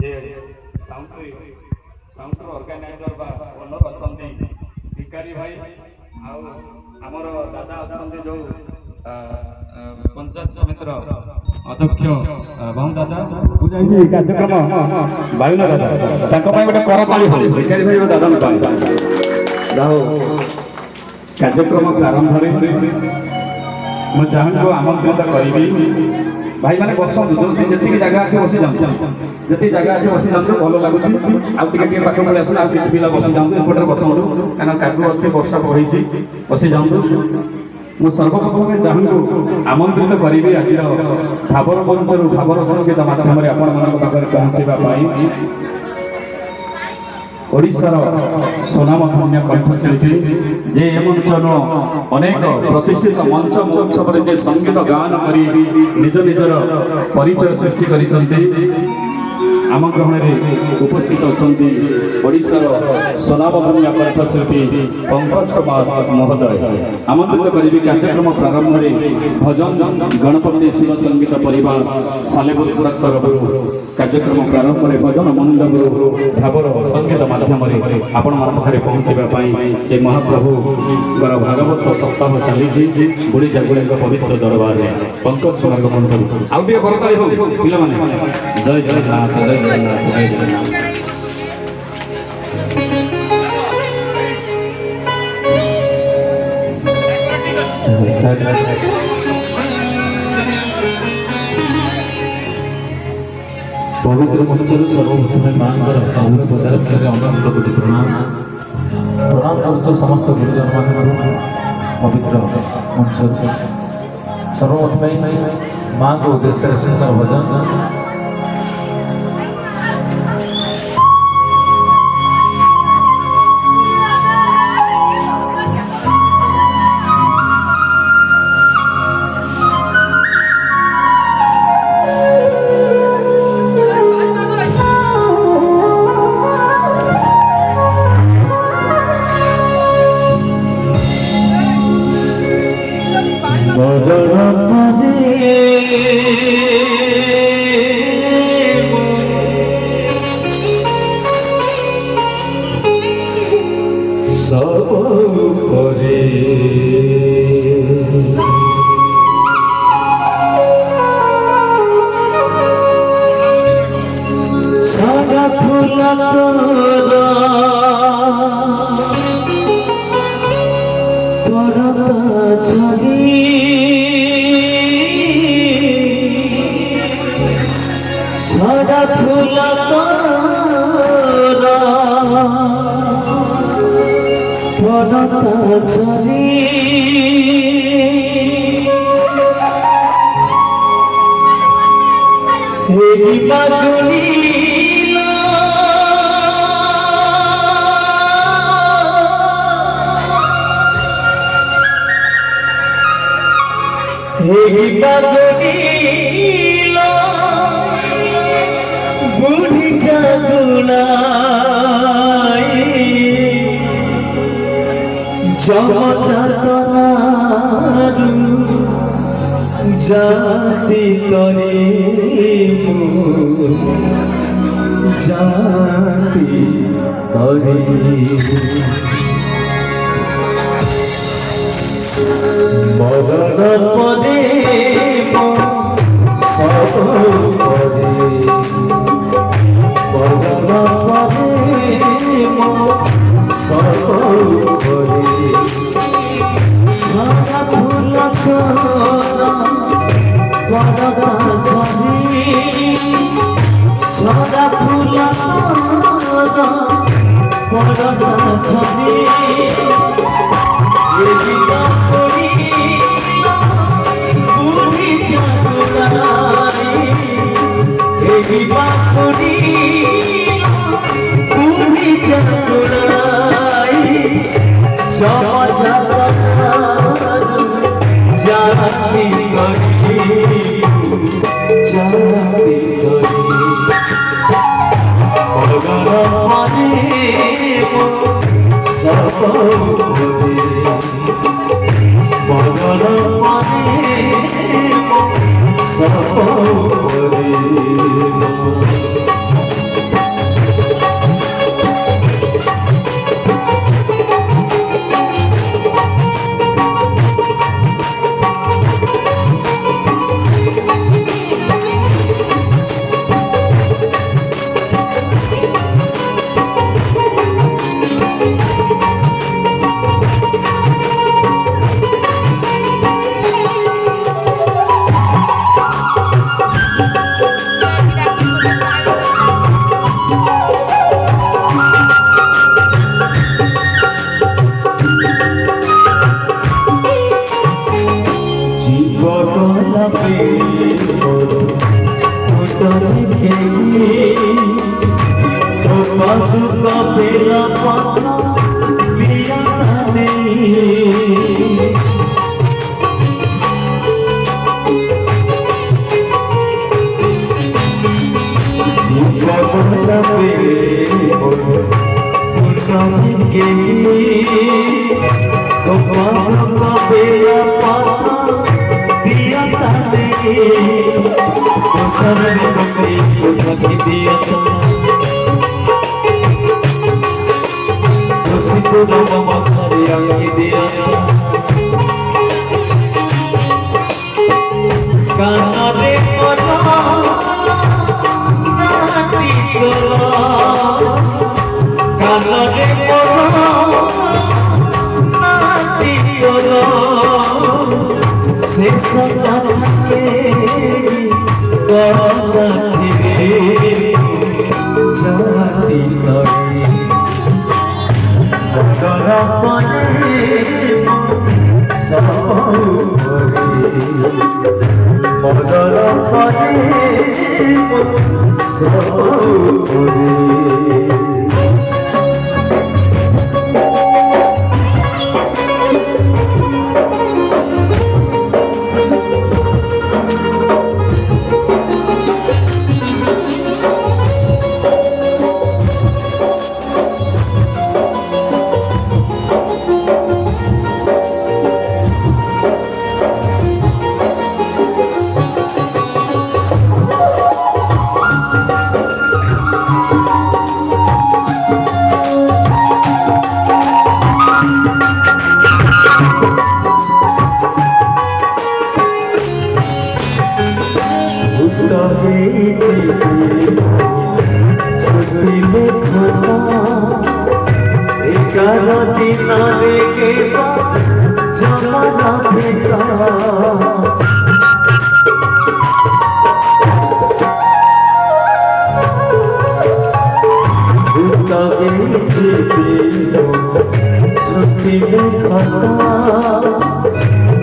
जे sound organiser बा owner अछंती भिकारी भाई आउ हमर दादा अछंती जो पंचायत समितिर अध्यक्ष बहु दादा बुझाई कार्यक्रम बायुन दादा ताको पय गोटे करताली हो भिकारी भाई दादा पाई जाओ कार्यक्रम प्रारंभ रे मु चाहूँ आमंत्रित करी भाई मैंने बस जी जगह अच्छे बसी जाऊँ जी जगह अच्छे बसी जाऊँ भल लगुच आगे पाख पड़े आस किसी पिला बसी जाऊँ एपटे बसतु कहीं कादू अच्छे वर्षा बढ़ी बसी जाऊँ मु सर्वप्रथम चाहूँ आमंत्रित करी आज भावर मंचर भावर संगीत मध्यम आपण पाखे पहुँचापी ओडिशार स्वनामधन्य कंठशिल्पी जे मंचन अनेक प्रतिष्ठित मंच महोत्सव जे संगीत गान करी निज निजर परिचय सृष्टि करिसंती आम ग्रहण में उपस्थित अच्छा ओडिशार स्वनामधन्य कंठशिल्पी पंकज कुमार महोदय आमंत्रित करी कार्यक्रम प्रारंभ में भजन गणपति शिव संगीत परिवार सालेपुर तरफ कार्यक्रम प्रारंभ में भजन मंडप भावर संगीत माध्यम आपण पाखे पहुँचापी से महाप्रभु भागवत सप्ताह चली बुढ़ी जागुड़ी पवित्र दरबार में पंकज कुमार मंडप आउ करताली हो पिला जय जगन्नाथ जय जगन्नाथ जय जगन्नाथ पवित्र मंचर सर्वप्रथम माँ पदार्थ अनंत कोटि प्रणाम प्रणाम कर समस्त गुरुजन मान पवित्र मंच सर्वप्रथम माँ को उद्देश्य सुंदर भजन बुढ़ी जागुलाई जमचातनारू जाति तरे जाति तरे मरण पदे सब पदे मरण पदे सब पदे सारा फूल वरदा झरी सारा फूल वरदा झरी बुढ़ी जागुलाई जाती बाबू का बेला पाना दिया नहीं बाबा बेले के तो बाबू का बेला पाना दिया नहीं तो सब बकरी को ढक दिया था उसको बाबा करे आके दिया काना रे कोला नाटी कोला काना रे कोला नाटी कोला से सदा के काना रे जाती तोरी बदरा पाने सब बदरा पाने सब छुट्टी में खाना 11 दिन आने के बाद जमाना बेटा छुट्टी में खाना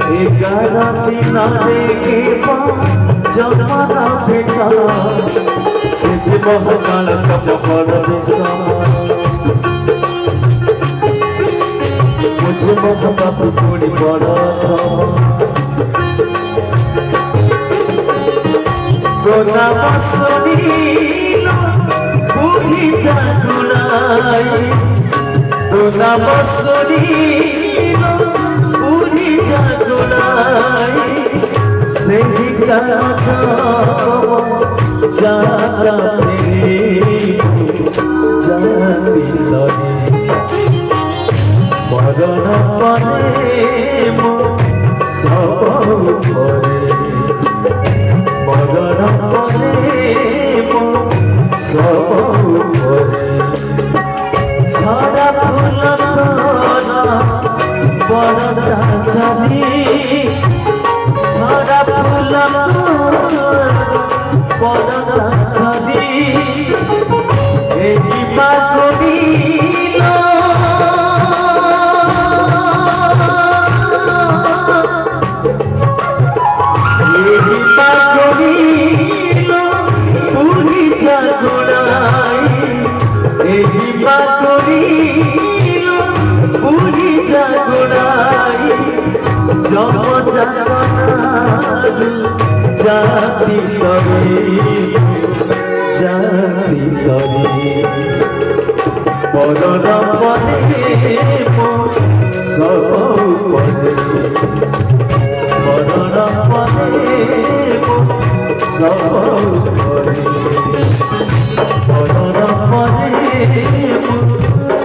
11 दिन आने के बाद जमाना बेटा सिद्ध महाकाल कब परदेसा मुझे मोहब्बत थोड़ी बड़ा था गोना बसनीला पूरी जागुलाई गोना बसनीला पूरी जागुलाई सही का जाता जाती तरी मरण पाने सब करे मरण पाने सब करे छाड़ा फूल बड़ा जानी छाड़ा फूल बड़ा छवि एही बागोनीलो एही बागोनीलो पूरी जागुड़ाई एही बागोनीलो पूरी जागुड़ाई जब जागुड़ाई जाती तरी बदन पने सब पने बदन पने सब पने बदन पने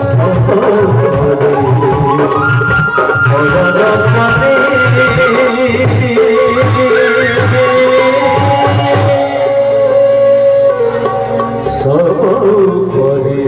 सब पने बदन पने सब करे